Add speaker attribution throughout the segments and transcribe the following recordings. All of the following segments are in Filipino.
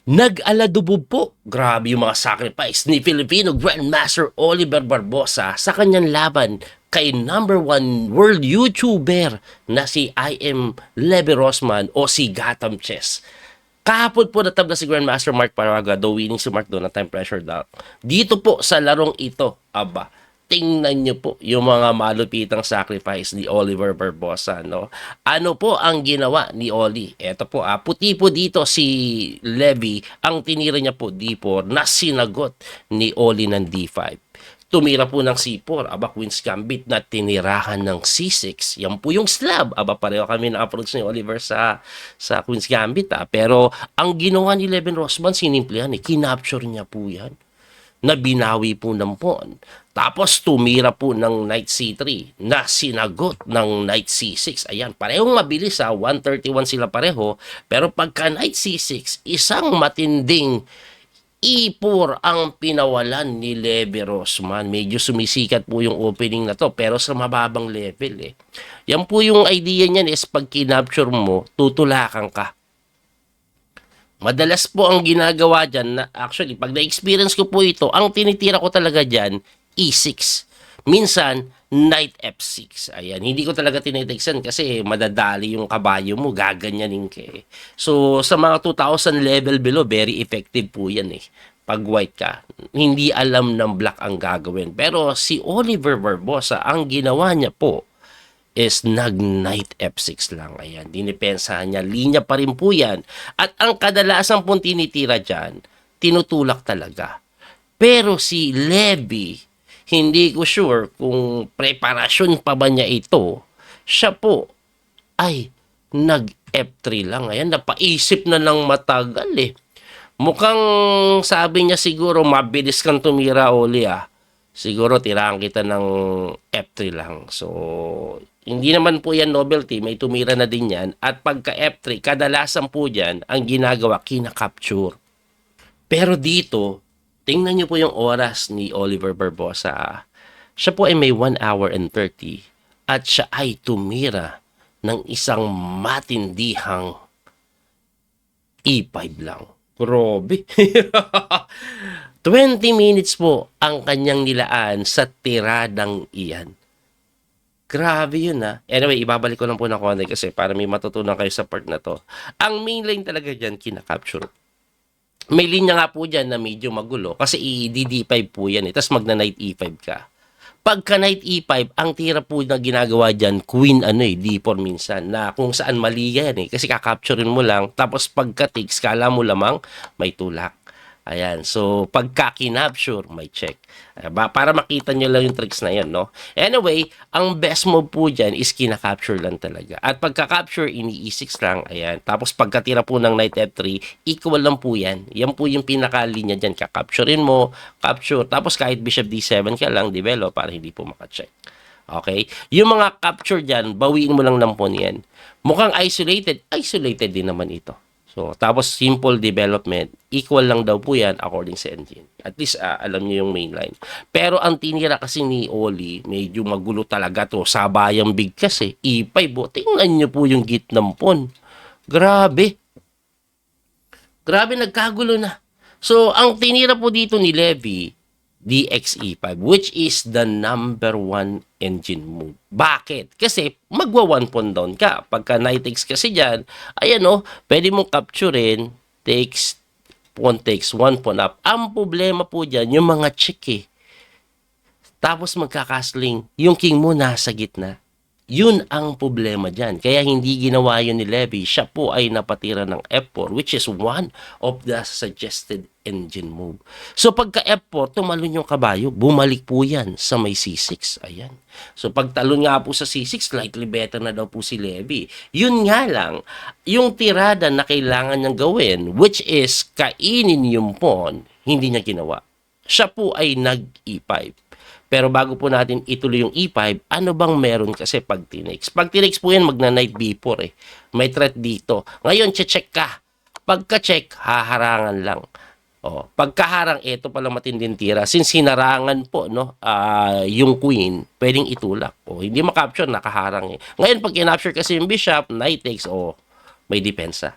Speaker 1: Nag-aladubog po, grabe yung mga sacrifice ni Filipino Grandmaster Oliver Barbosa sa kanyang laban kay #1 world YouTuber na si I.M. Levy Rosman o si Gotham Chess. Kahapon po natabla si Grandmaster Mark Paraga, though winning si Mark doon na time pressure down. Dito po sa larong ito, aba, tingnan nyo po yung mga malupitang sacrifice ni Oliver Barbosa, no? Ano po ang ginawa ni Oli? Eto po, puti po dito si Levy, ang tinira niya po D4 na sinagot ni Oli ng D5. Tumira po ng C4, aba Queen's Gambit na tinirahan ng C6. Yan po yung slab. Aba pareho kami na approach ni Oliver sa Queen's Gambit. Pero ang ginawa ni Levin Rosman, sinimple yan. Kinapture niya po yan na binawi po ng pawn. Tapos tumira po ng knight c3 na sinagot ng knight c6. Ayan, parehong mabilis 131 sila pareho. Pero pagka knight c6, isang matinding E4 ang pinawalan ni Levy Rosman. Medyo sumisikat po yung opening na to pero sa mababang level eh. Yan po yung idea niyan is pag kinapture mo, tutulakan ka. Madalas po ang ginagawa dyan, na actually, pag na-experience ko po ito, ang tinitira ko talaga dyan, E6. Minsan, Knight F6. Ayan, hindi ko talaga tinitiksan kasi madadali yung kabayo mo, gaganyanin ka eh. So, sa mga 2,000 level below, very effective po yan eh. Pag white ka, hindi alam ng black ang gagawin. Pero si Oliver Barbosa, ang ginawa niya po, is nag-knight F6 lang. Ayan, dinipensahan niya. Linya pa rin po yan. At ang kadalasan pong tinitira dyan, tinutulak talaga. Pero si Levy, hindi ko sure kung preparasyon pa ba niya ito. Siya po ay nag-F3 lang. Ayan, napaisip na ng matagal eh. Mukhang sabi niya siguro, mabilis kang tumira, Oli siguro tirahan kita ng F3 lang. So, hindi naman po yan novelty, may tumira na din yan. At pagka F3, kadalasan po dyan, ang ginagawa, kinakapture. Pero dito, tingnan nyo po yung oras ni Oliver Barbosa. Siya po ay may 1 hour and 30 at siya ay tumira ng isang matindihang E5 lang. Grabe. 20 minutes po ang kanyang nilaan sa tiradang iyan. Grabe yun Anyway, ibabalik ko lang po ng konti kasi para may matutunan kayo sa part na to. Ang main line talaga dyan, kinakapture. May linya nga po dyan na medyo magulo kasi i-D5 po yan Tapos magna-knight E5 ka. Pagka knight E5, ang tira po na ginagawa dyan, queen D4 minsan, na kung saan mali yan kasi kakapturein mo lang, tapos pagka takes, kala mo lamang may tulak. Ayan, so pagka kinapture, may check. Para makita nyo lang yung tricks na yan, no? Anyway, ang best move po dyan is kinakapture lang talaga. At pagka-capture, ini-E6 lang, ayan. Tapos pagkatira po ng knight F3, equal lang po yan. Yan po yung pinakalinya dyan. Kakapturein mo, capture. Tapos kahit bishop D7 ka lang, develop, para hindi po makacheck. Okay? Yung mga capture dyan, bawiin mo lang ng pawn yan. Mukhang isolated din naman ito. So, tapos simple development, equal lang daw po yan according sa engine. At least alam niyo yung mainline. Pero ang tinira kasi ni Oli, medyo magulo talaga to. Sabayang bigkas E5 tingnan niyo po yung git ng pawn. Grabe. Grabe, nagkagulo na. So, ang tinira po dito ni Levy, DXE5, which is the #1 engine move. Bakit? Kasi magwa 1 pawn down ka. Pagka knight takes kasi dyan, ayan pwede mong capturein, takes, pawn takes, 1 pawn up. Ang problema po dyan, yung mga check Tapos magkakasling, yung king mo nasa gitna. Yun ang problema dyan. Kaya hindi ginawa yun ni Levy. Siya po ay napatira ng F4, which is one of the suggested engine move. So pagka F4, tumalon yung kabayo, bumalik po yan sa may C6. Ayan. So pagtalon nga po sa C6, slightly better na daw po si Levy. Yun nga lang, yung tirada na kailangan niyang gawin, which is kainin yung pawn, hindi niya ginawa. Siya po ay nag-E5. Pero bago po natin ituloy yung E5, ano bang meron kasi pag tinex? Pag tinex po yan, magna-knight B4 May threat dito. Ngayon, check ka. Pagka-check, haharangan lang. Pagkaharang, ito pala matinding tira. Since hinarangan po, yung queen, pwedeng itulak. Hindi makapture, nakaharang Ngayon, pag kinapture kasi yung bishop, knight takes, may depensa.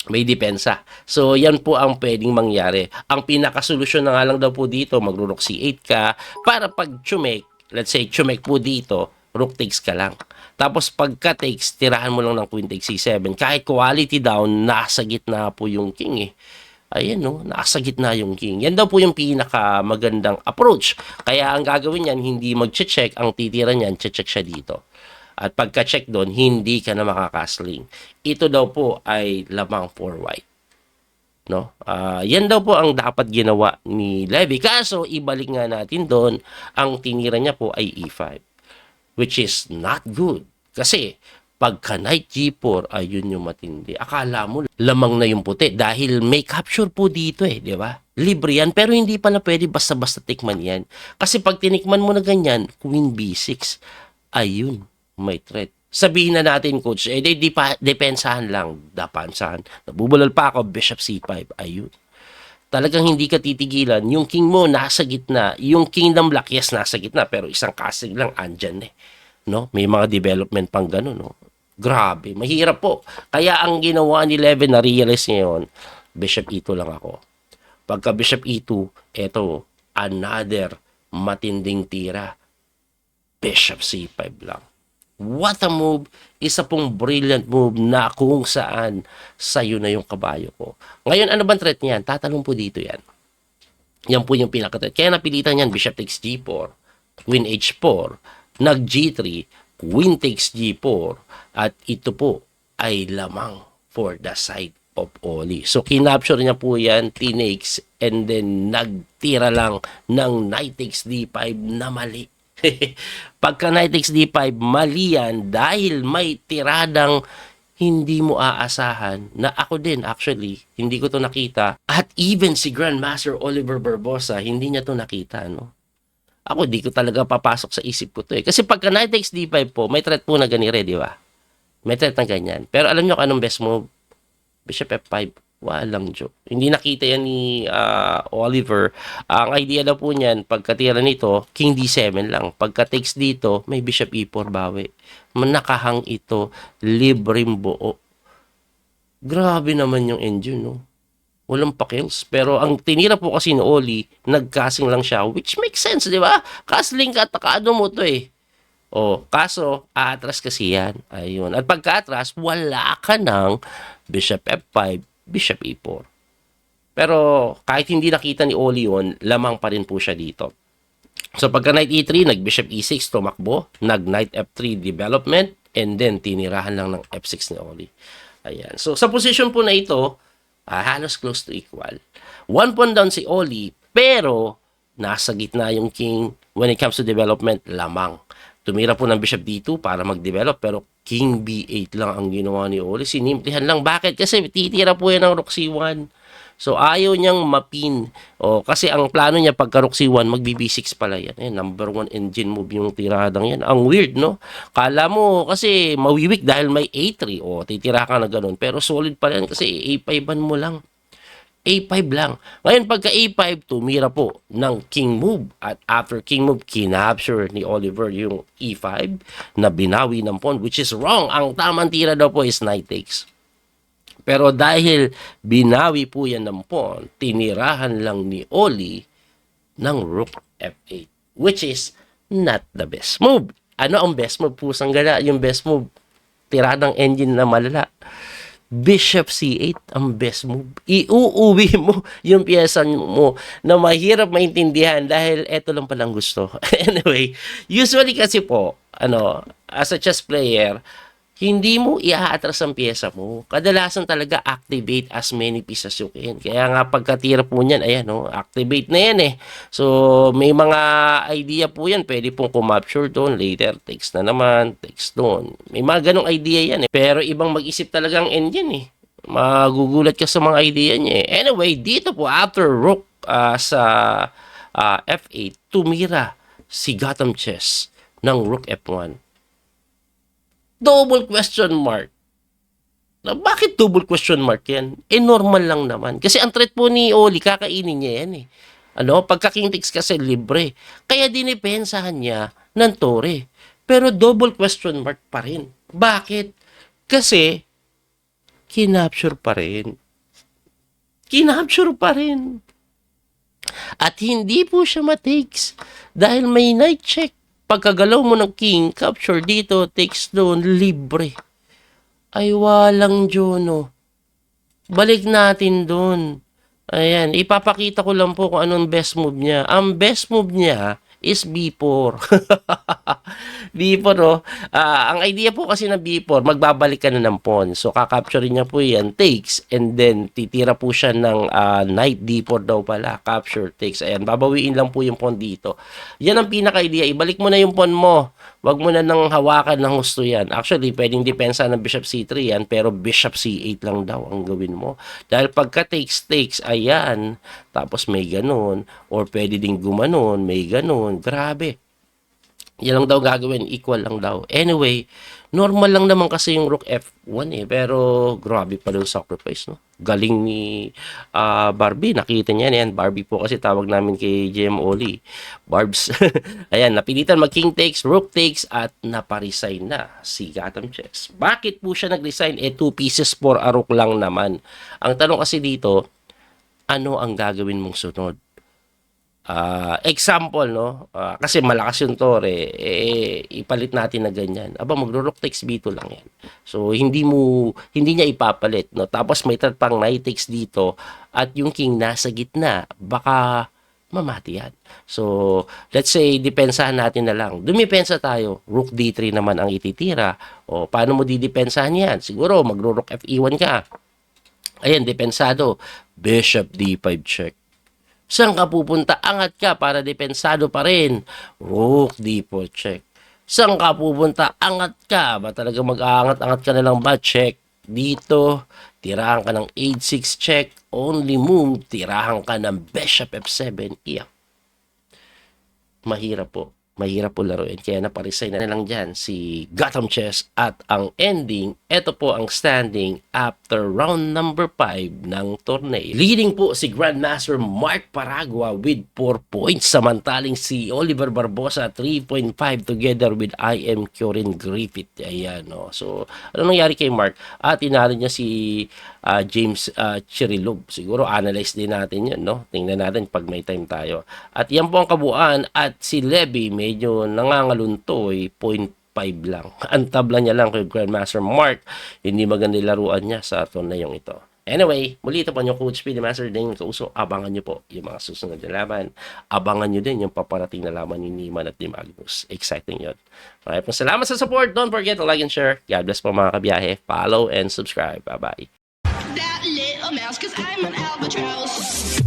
Speaker 1: may depensa. So, yan po ang pwedeng mangyari. Ang pinakasolusyon na nga lang daw po dito, magro-rook C8 ka, para pag chumek, let's say, chumek po dito, rook takes ka lang. Tapos pagka takes, tirahan mo lang ng queen takes C7. Kahit quality down, nasa gitna po yung king eh. Ayan no, nasa gitna yung king. Yan daw po yung pinaka magandang approach. Kaya ang gagawin niyan, hindi mag-check, ang titira niyan, check siya dito. At pagka-check doon, hindi ka na makakasling. Ito daw po ay lamang for white. No? Yan daw po ang dapat ginawa ni Levy. Kaso, ibalik nga natin doon, ang tinira niya po ay E5. Which is not good. Kasi, pagka knight G4, ayun yung matindi. Akala mo, lamang na yung puti. Dahil may capture po dito eh, di ba? Libre yan, pero hindi pala pwede basta-basta tikman yan. Kasi pag tinikman mo na ganyan, Queen B6, ayun, may threat. Sabihin na natin, coach, depensahan lang, dapansahan. Nabubulol pa ako, Bishop C5, ayun. Talagang hindi ka titigilan. Yung king mo nasa gitna. Yung kingdom block, yes, nasa gitna. Pero isang castle lang, andyan eh. No? May mga development pang gano'n. No? Grabe, mahirap po. Kaya ang ginawa ni Levin, na-realize niya yun, Bishop E2 lang ako. Pagka Bishop E2, eto, another matinding tira. Bishop C5 lang. What a move! Isa pong brilliant move na kung saan sayo na yung kabayo ko. Ngayon, ano bang threat niyan? Tatanong po dito yan. Yan po yung pinaka-threat. Kaya napilitan yan, Bishop takes G4, Queen H4, nag G3, Queen takes G4, at ito po ay lamang for the side of Oli. So, kinapture niya po yan, tinakes, and then nagtira lang ng knight takes D5 na mali. Pagka knight takes D5, mali yan dahil may tiradang hindi mo aasahan na ako din actually, hindi ko to nakita. At even si Grandmaster Oliver Barbosa, hindi niya to nakita, no? Ako, di ko talaga papasok sa isip ko to eh. Kasi pagka knight takes D5 po, may threat po na ganire, di ba? May threat na ganyan. Pero alam nyo kung anong best move? Bishop F5. Walang joke. Hindi nakita yan ni Oliver. Ang idea daw po niyan, pagkatira nito, King D7 lang. Pagka takes dito, may Bishop E4 bawi. Nakahang ito, libreng buo. Grabe naman yung engine, no? Walang pakils. Pero ang tinira po kasi ni Oli, nagkasing lang siya, which makes sense, di ba? Kasling ka, takado mo to eh. O, kaso, aatras kasi yan. Ayun. At pagka-atras, wala ka ng Bishop F5, Bishop E4. Pero kahit hindi nakita ni Oli yun, lamang pa rin po siya dito. So pagka Knight E3, nag-Bishop E6, tumakbo, nag-Knight F3 development, and then tinirahan lang ng F6 ni Oli. Ayan. So sa position po na ito, halos close to equal. 1 pawn down si Oli, pero nasa gitna yung king when it comes to development, lamang. Tumira po ng Bishop D2 para mag-develop, pero King B8 lang ang ginawa ni Oli. Sinimplihan lang. Bakit? Kasi titira po yan ng Rook C1. So, ayaw niyang mapin. O, kasi ang plano niya pagka Rook C1, mag-B6 pala yan. Number 1 engine move yung tiradang yan. Ang weird, no? Kala mo kasi mawiwik dahil may A3. O, titira ka na ganun. Pero solid pa yan kasi A5 mo lang. A5 lang. Ngayon, pagka A5, tumira po ng king move. At after king move, kinapture ni Oliver yung E5 na binawi ng pawn, which is wrong. Ang tamang tira daw po is knight takes. Pero dahil binawi po yan ng pawn, tinirahan lang ni Oli ng rook F8, which is not the best move. Ano ang best move? Pusang gala, yung best move. Tiradang engine na malala. Bishop C8 ang best move. Iuuwi mo yung piyesa mo na mahirap maintindihan dahil eto lang palang gusto. Anyway, usually kasi po, as a chess player, hindi mo iaatras ang piyesa mo. Kadalasan talaga activate as many pieces you can. Kaya nga pagkatira po niyan, ayan, activate na yan eh. So, may mga idea po yan. Pwede pong kumapture doon. Later, takes na naman, takes doon. May mga ganong idea yan eh. Pero ibang mag-isip talagang engine eh. Magugulat ka sa mga idea niya eh. Anyway, dito po, after rook sa F8, tumira si Gotham Chess ng rook F1. Double question mark. Na bakit double question mark yan? Normal lang naman. Kasi ang threat po ni Oli, kakainin niya yan eh. Pagka king takes kasi libre. Kaya dinipensahan niya ng tore. Pero double question mark pa rin. Bakit? Kasi kinapture pa rin. Kinapture pa rin. At hindi po siya matakes dahil may night check. Pagkagalaw mo ng king, capture dito, takes doon, libre. Ay walang Jono. Balik natin doon. Ayan, ipapakita ko lang po kung anong best move niya. Ang best move niya is B4. B4, oh. Ang idea po kasi ng B4, magbabalik ka na ng pawn. So, kakapture niya po yan, takes, and then titira po siya ng knight D4 daw pala. Capture, takes. Ayan, babawiin lang po yung pawn dito. Yan ang pinaka-idea. Ibalik mo na yung pawn mo. Wag mo na nang hawakan ng gusto yan. Actually, pwedeng depensa ng bishop C3 yan, pero bishop C8 lang daw ang gawin mo. Dahil pagka takes, ayan, tapos may ganun, or pwede ding gumanon, may ganun, grabe. Yan lang daw gagawin, equal lang daw. Anyway, normal lang naman kasi yung rook F1 eh, pero grabe pa yung sacrifice, no? Galing ni Barbie, nakita niya yan. Barbie po kasi tawag namin kay JM Oli. Barbs. Ayan, napilitan mag king takes, rook takes, at naparesign na si Gotham Chess. Bakit po siya nag-resign? 2 pieces for a rook lang naman. Ang tanong kasi dito, ano ang gagawin mong sunod? Example, no? Kasi malakas yung tore, ipalit natin na ganyan. Aba, magro-rook takes B2 lang yan. So, hindi niya ipapalit, no? Tapos may threat pang knight takes dito at yung king nasa gitna, baka mamati yan. So, let's say, depensahan natin na lang. Dumipensa tayo, rook D3 naman ang ititira. O, paano mo didepensahan yan? Siguro, magro-rook F1 ka. Ayan, depensado. Bishop D5 check. Saan ka pupunta? Angat ka para depensado pa rin. Rook D4 check. Saan ka pupunta? Angat ka. Ba talaga mag-aangat-angat ka na lang ba? Check. Dito, tirahan ka ng H6 check. Only move, tirahan ka ng Bishop F7. Iyak. Mahirap po. Mahirap po laruin. Kaya naparesign na lang dyan si Gotham Chess. At ang ending, ito po ang standing after round number 5 ng torneo. Leading po si Grandmaster Mark Paragua with 4 points. Samantaling si Oliver Barbosa 3.5 together with I.M. Kiorin Griffith. Ayan, no. So, ano nangyari kay Mark? Tinalo niya si James Chirilov. Siguro analyze din natin yun, no? Tingnan natin pag may time tayo. At yan po ang kabuuan. At si Levy medyo nangangaluntoy, 0.5 lang. Ang tabla niya lang kay Grandmaster Mark. Hindi maganda laruan niya sa torneyong ito. Anyway, muli ito po yung Coach P, the Master Dane Kauso. Abangan nyo po yung mga susunod na laban. Abangan nyo din yung paparating na laban ni Niman at ni Magnus. Exciting yun. Maraming po salamat sa support. Don't forget to like and share. God bless po mga kabiyahe. Follow and subscribe. Bye-bye.
Speaker 2: That little mouse, 'cause I'm an albatross.